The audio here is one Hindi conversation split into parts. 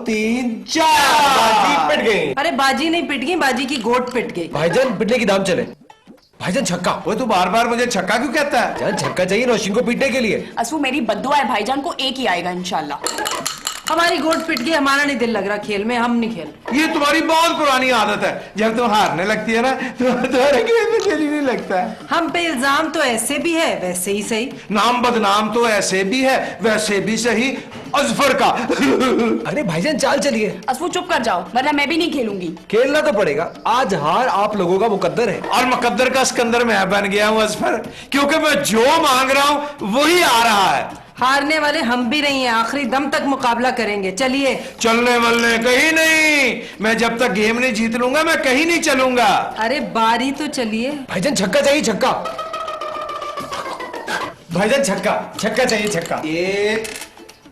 3 4 बाजी पिट गई। अरे बाजी नहीं पिट गई, बाजी की गोट पिट गई। भाईजान पिटने की दाम चले। भाईजान छक्का। वो तू बार बार मुझे छक्का क्यों कहता है? जान छक्का चाहिए रोशिन को पीटने के लिए। असू मेरी बद्दुआ है, भाईजान को एक ही आएगा इंशाल्लाह। हमारी गोट पिट गई, हमारा नहीं दिल लग रहा खेल में, हम नहीं खेल। ये तुम्हारी बहुत पुरानी आदत है, जब तुम हारने लगती है ना तो तुम्हारा खेल में दिल ही नहीं लगता है। हम पे इल्जाम तो ऐसे भी है वैसे ही सही, नाम बदनाम तो ऐसे भी है वैसे भी सही, अजफर का। अरे भाईजान चाल चलिए। असू चुप कर जाओ वरना मैं भी नहीं खेलूंगी। खेलना तो पड़ेगा, आज हार आप लोगों का मुकद्दर है। और मुकद्दर का सिकंदर मैं बन गया हूँ अजफर, क्योंकि मैं जो मांग रहा हूँ वही आ रहा है। हारने वाले हम भी नहीं है, आखिरी दम तक मुकाबला करेंगे। चलिए। चलने वलने कहीं नहीं, मैं जब तक गेम नहीं जीत लूंगा मैं कहीं नहीं चलूंगा। अरे बारी तो चलिए। भाईजान छक्का चाहिए, छक्का। भाईजान छक्का, छक्का चाहिए, छक्का। एक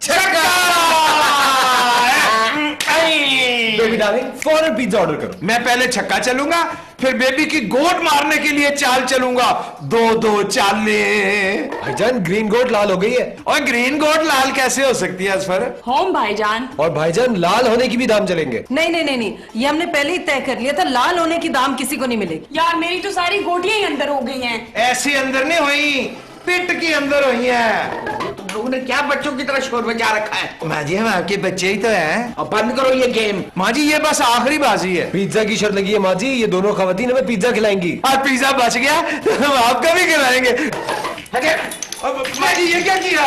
छक्का। बेबी डार्लिंग फौरन पिज्जा ऑर्डर करो। मैं पहले छक्का चलूंगा, फिर बेबी की गोट मारने के लिए चाल चलूंगा। 2-2 चालें। भाईजान ग्रीन गोट लाल हो गई है। और ग्रीन गोट लाल कैसे हो सकती है असफर? होम भाईजान। और भाईजान लाल होने की भी दाम चलेंगे। नहीं नहीं नहीं नहीं, ये हमने पहले ही तय कर लिया था, लाल होने की दाम किसी को नहीं मिलेगी। यार मेरी तो सारी गोटियां ही अंदर हो गई हैं। ऐसी अंदर नहीं हुई, पिट की अंदर हुई है। तुम लोगों ने क्या बच्चों की तरह शोर मचा रखा है? माँ जी हम आपके बच्चे ही तो हैं। अब बंद करो ये गेम। माँ जी ये बस आखिरी बाजी है। पिज्जा की शर्त लगी है माँ जी, ये दोनों खवातीन हमें पिज्जा खिलाएंगी। और पिज्जा बच गया तो हम आपका भी खिलाएंगे। अब माँ जी ये क्या किया?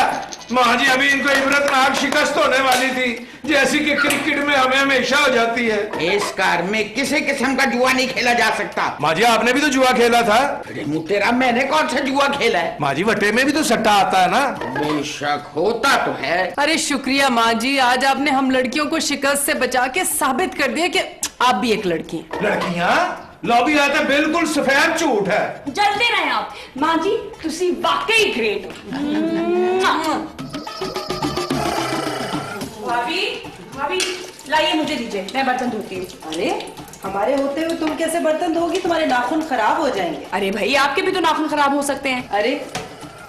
माँ जी अभी इनको इबरतनाक शिकस्त होने वाली थी, जैसी कि क्रिकेट में हमें हमेशा हो जाती है। इस कार में किसी किस्म का जुआ नहीं खेला जा सकता। माँ जी आपने भी तो जुआ खेला था। अरे मुँह तेरा, मैंने कौन सा जुआ खेला है? माँ जी वटे में भी तो सट्टा आता है ना। बेशक होता तो है। अरे शुक्रिया माँ जी, आज आपने हम लड़कियों को शिकस्त से बचा के साबित कर दिया कि आप भी एक लड़की हैं। लड़कियाँ लॉबी आते बिल्कुल सफेद झूठ है। जलते रहे आप। माँ जी तुसी वाकई ग्रेट हो। भाभी भाभी लाइए मुझे दीजिए, मैं बर्तन धोती हूँ। अरे हमारे होते हुए तुम कैसे बर्तन धोगी? तुम्हारे नाखून खराब हो जाएंगे। अरे भाई आपके भी तो नाखून खराब हो सकते हैं। अरे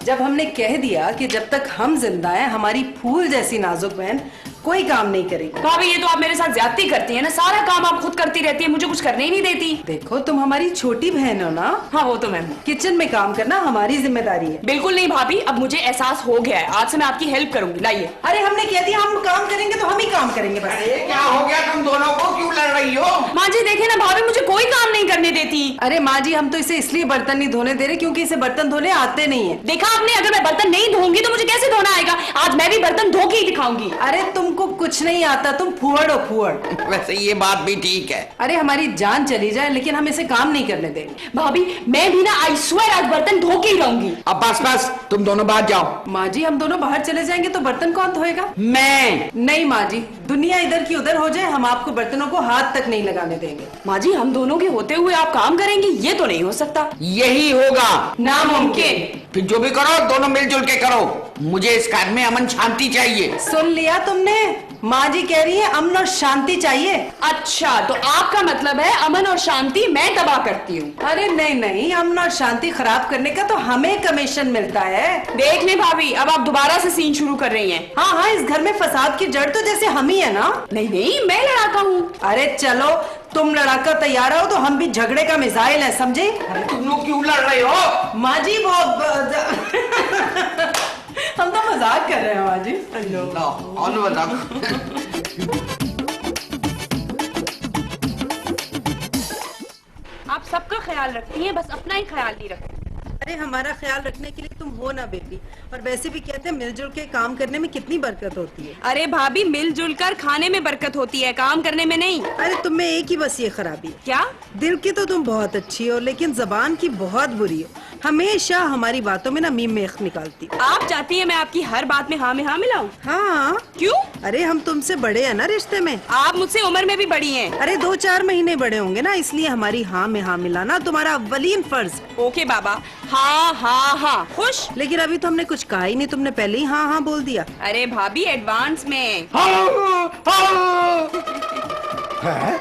जब हमने कह दिया कि जब तक हम जिंदा हैं हमारी फूल जैसी नाजुक बहन कोई काम नहीं करेगी। भाभी ये तो आप मेरे साथ ज्यादती करती है ना, सारा काम आप खुद करती रहती है, मुझे कुछ करने ही नहीं देती। देखो तुम हमारी छोटी बहन हो ना। हाँ वो तो मैं हूँ। किचन में काम करना हमारी जिम्मेदारी है। बिल्कुल नहीं भाभी, अब मुझे एहसास हो गया है, आज से मैं आपकी हेल्प करूंगी। लाइए। अरे हमने कह दिया हम काम करेंगे तो हम ही काम करेंगे बस। अरे क्या हो गया, तुम दोनों को क्यों लड़ रही हो? माँ जी देखे ना, भाभी मुझे कोई काम नहीं करने देती। अरे माँ जी हम तो इसे इसलिए बर्तन नहीं धोने दे रहे क्योंकि इसे बर्तन धोने आते नहीं है। देखा आपने, अगर मैं बर्तन नहीं धोऊंगी तो मुझे कैसे धोना आएगा? आज मैं भी बर्तन धो के ही दिखाऊंगी। अरे तुमको कुछ नहीं आता, तुम फुहड़ हो फुहड़। वैसे ये बात भी ठीक है। अरे हमारी जान चली जाए लेकिन हम इसे काम नहीं करने देंगे। भाभी मैं भी ना आई स्वेयर आज बर्तन धो के ही रहूंगी। अब बस बस, तुम दोनों बाहर जाओ। माँ जी हम दोनों बाहर चले जाएंगे तो बर्तन कौन धोएगा? मैं। नहीं माँ जी, दुनिया इधर की उधर हो जाए हम आपको बर्तनों को हाथ तक नहीं लगाने देंगे। माँ जी हम दोनों के होते हुए आप काम करेंगे, ये तो नहीं हो सकता। यही होगा। नामुमकिन। फिर जो भी करो दोनों मिलजुल के करो। मुझे इस घर में अमन शांति चाहिए। सुन लिया तुमने? माँ जी कह रही है अमन और शांति चाहिए। अच्छा तो आपका मतलब है अमन और शांति मैं तबाह करती हूँ? अरे नहीं नहीं, अमन और शांति खराब करने का तो हमें कमीशन मिलता है। देख ले भाभी, अब आप दोबारा से सीन शुरू कर रही हैं। हाँ हाँ, इस घर में फसाद की जड़ तो जैसे हम ही है ना। नहीं नहीं, मैं लड़ाका हूँ। अरे चलो तुम लड़ाका तैयार हो तो हम भी झगड़े का मिसाइल है, समझे? अरे तुम लोग क्यों लड़ रहे हो? माँ जी वो हम तो मजाक कर रहे हैं माँ जी। आप सबका ख्याल रखती हैं, बस अपना ही ख्याल नहीं रखती। अरे हमारा ख्याल रखने के लिए तुम हो ना बेबी, और वैसे भी कहते हैं मिलजुल के काम करने में कितनी बरकत होती है। अरे भाभी मिलजुल कर खाने में बरकत होती है, काम करने में नहीं। अरे तुम में एक ही बस ये खराबी है। क्या? दिल की तो तुम बहुत अच्छी हो लेकिन जबान की बहुत बुरी हो। हमेशा हमारी बातों में ना मीम मेख निकालती। आप चाहती हैं मैं आपकी हर बात में हाँ मिलाऊं? हाँ। क्यों? अरे हम तुमसे बड़े हैं ना रिश्ते में। आप मुझसे उम्र में भी बड़ी हैं। अरे 2-4 महीने बड़े होंगे ना, इसलिए हमारी हाँ में हाँ मिलाना तुम्हारा अव्वलीन फर्ज। ओके बाबा, हाँ हाँ हाँ। खुश? लेकिन अभी तो हमने कुछ कहा ही नहीं, तुमने पहले ही हाँ हाँ बोल दिया। अरे भाभी एडवांस में। है?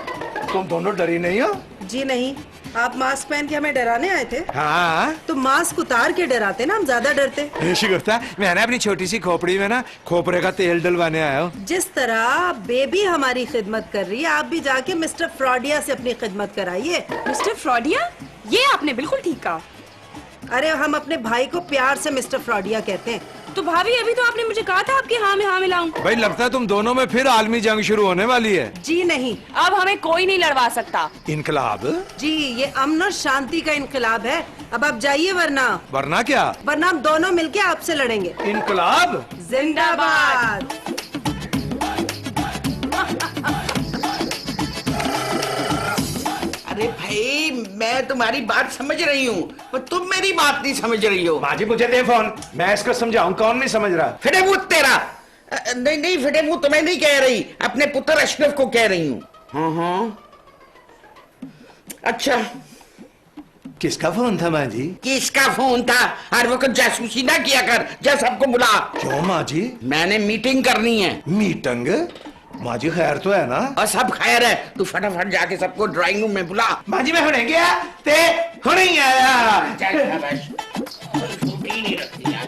तुम दोनों डरी नहीं हो? जी नहीं, आप मास्क पहन के हमें डराने आए थे? हाँ तो मास्क उतार के डराते ना, हम ज्यादा डरते। शिगुफ्ता, मैंने अपनी छोटी सी खोपड़ी में ना खोपरे का तेल डलवाने आया हूँ। जिस तरह बेबी हमारी खिदमत कर रही है, आप भी जाके मिस्टर फ्रॉडिया से अपनी खिदमत कराइए। मिस्टर फ्रॉडिया, ये आपने बिल्कुल ठीक कहा। अरे हम अपने भाई को प्यार से मिस्टर फ्रॉडिया कहते हैं। तो भाभी, अभी तो आपने मुझे कहा था आपकी हाँ में हाँ मिलाऊं। भाई लगता है तुम दोनों में फिर आलमी जंग शुरू होने वाली है। जी नहीं। अब हमें कोई नहीं लड़वा सकता। इनकलाब? जी, ये अमन और शांति का इनकलाब है। अब आप जाइए, वरना क्या? वरना हम दोनों मिलके आपसे लड़ेंगे। इनकलाब जिंदाबाद। अरे भाई, मैं तुम्हारी बात समझ रही हूँ, पर तुम मेरी बात नहीं समझ रही हो। माँ जी मुझे दे फोन, मैं इसको समझाऊं, कौन नहीं समझ रहा। फिटे मुंह तेरा। नहीं नहीं, फिटे मुंह तुम्हें नहीं कह रही, अपने पुत्र अशरफ को कह रही हूँ। हाँ हाँ, अच्छा। किसका फोन था माँ जी? किसका फोन था? हर वक्त जासूसी ना किया कर, जा सबको बुला। क्यों माँ जी? मैंने मीटिंग करनी है। मीटिंग? माँ जी खैर तो है ना? और सब खैर है, तू फटाफट जाके सबको ड्राइंग रूम में बुला। माँ जी मैं हुने गया ते हुने ही आया। छुट्टी नहीं रखती यार।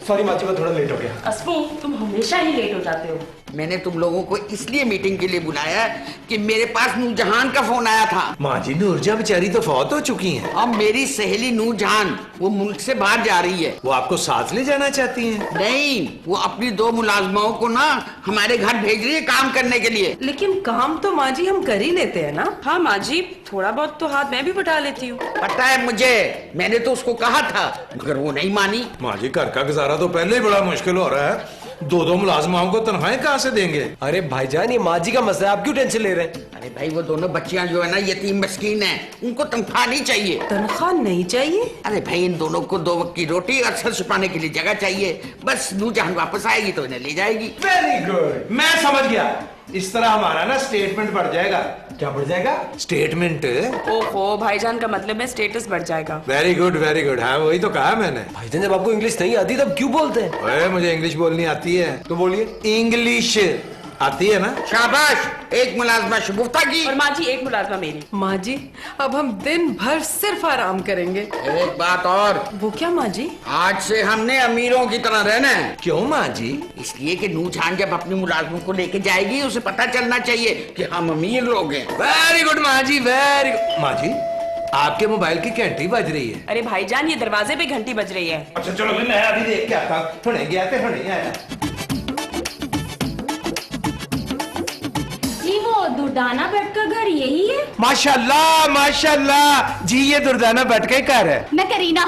सॉरी माँ जी, मैं थोड़ा लेट हो गया। अस्मू, तुम हमेशा ही लेट हो जाते हो। मैंने तुम लोगों को इसलिए मीटिंग के लिए बुलाया कि मेरे पास नूरजहान का फोन आया था। माँ जी नूरजहां बेचारी तो फौत हो चुकी हैं। अब मेरी सहेली नूरजहान वो मुल्क से बाहर जा रही है। वो आपको साथ ले जाना चाहती हैं? नहीं, वो अपनी 2 मुलाजमाओं को ना हमारे घर भेज रही है काम करने के लिए। लेकिन काम तो माँ जी हम कर ही लेते हैं ना। हाँ माँ जी, थोड़ा बहुत तो हाथ मैं भी बटा लेती हूँ। पता है मुझे, मैंने तो उसको कहा था, मगर वो नहीं मानी। माँ जी घर का गुजारा तो पहले ही बड़ा मुश्किल हो रहा है, 2 मुलाजमाओं को तनख्वाहें कहाँ से देंगे? अरे भाईजान, ये माँ जी का मसला है, आप क्यों टेंशन ले रहे हैं? अरे भाई, वो दोनों बच्चियां जो है ना, यतीम मस्कीन है, उनको तनख्वाह नहीं चाहिए। तनख्वाह नहीं चाहिए? अरे भाई, इन दोनों को 2 वक्त की रोटी और सर छुपाने के लिए जगह चाहिए। बस नूरजहान वापस आएगी तो इन्हें ले जाएगी। वेरी गुड, मैं समझ गया। इस तरह हमारा ना स्टेटमेंट बढ़ जाएगा। क्या बढ़ जाएगा? स्टेटमेंट? ओहो, भाईजान का मतलब है स्टेटस बढ़ जाएगा। वेरी गुड वेरी गुड, हाँ वही तो कहा मैंने। भाईजान जब आपको इंग्लिश नहीं आती तब क्यों बोलते हैं? ओए मुझे इंग्लिश बोलनी आती है। तो बोलिए। इंग्लिश आती है ना? शाबाश, एक मुलाजमा शगुफ्ता की। और माँ जी, एक मुलाजमा मेरी। माँ जी अब हम दिन भर सिर्फ आराम करेंगे। एक बात और, वो क्या माँ जी? आज से हमने अमीरों की तरह रहना है। क्यों माँ जी? इसलिए कि नूरजहान जब अपनी मुलाजमों को लेके जाएगी, उसे पता चलना चाहिए कि हम अमीर लोग हैं। वेरी गुड माँ जी, वेरी गुड। माँ जी आपके मोबाइल की घंटी बज रही है। अरे भाईजान, ये दरवाजे पे घंटी बज रही है। अच्छा चलो फिर मैं अभी देख के आता हूँ। हुने गया थे हुने ही आया। जी, वो दुर्दाना भट्ट का घर यही है? माशाल्लाह माशाल्लाह जी, ये दुर्दाना भट्ट का ही घर है। मैं करीना,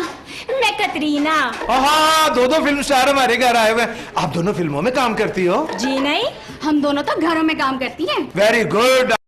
मैं कतरीना। हाँ, 2 फिल्म स्टार हमारे घर आए हुए हैं। आप दोनों फिल्मों में काम करती हो? जी नहीं, हम दोनों तो घरों में काम करती हैं। Very good.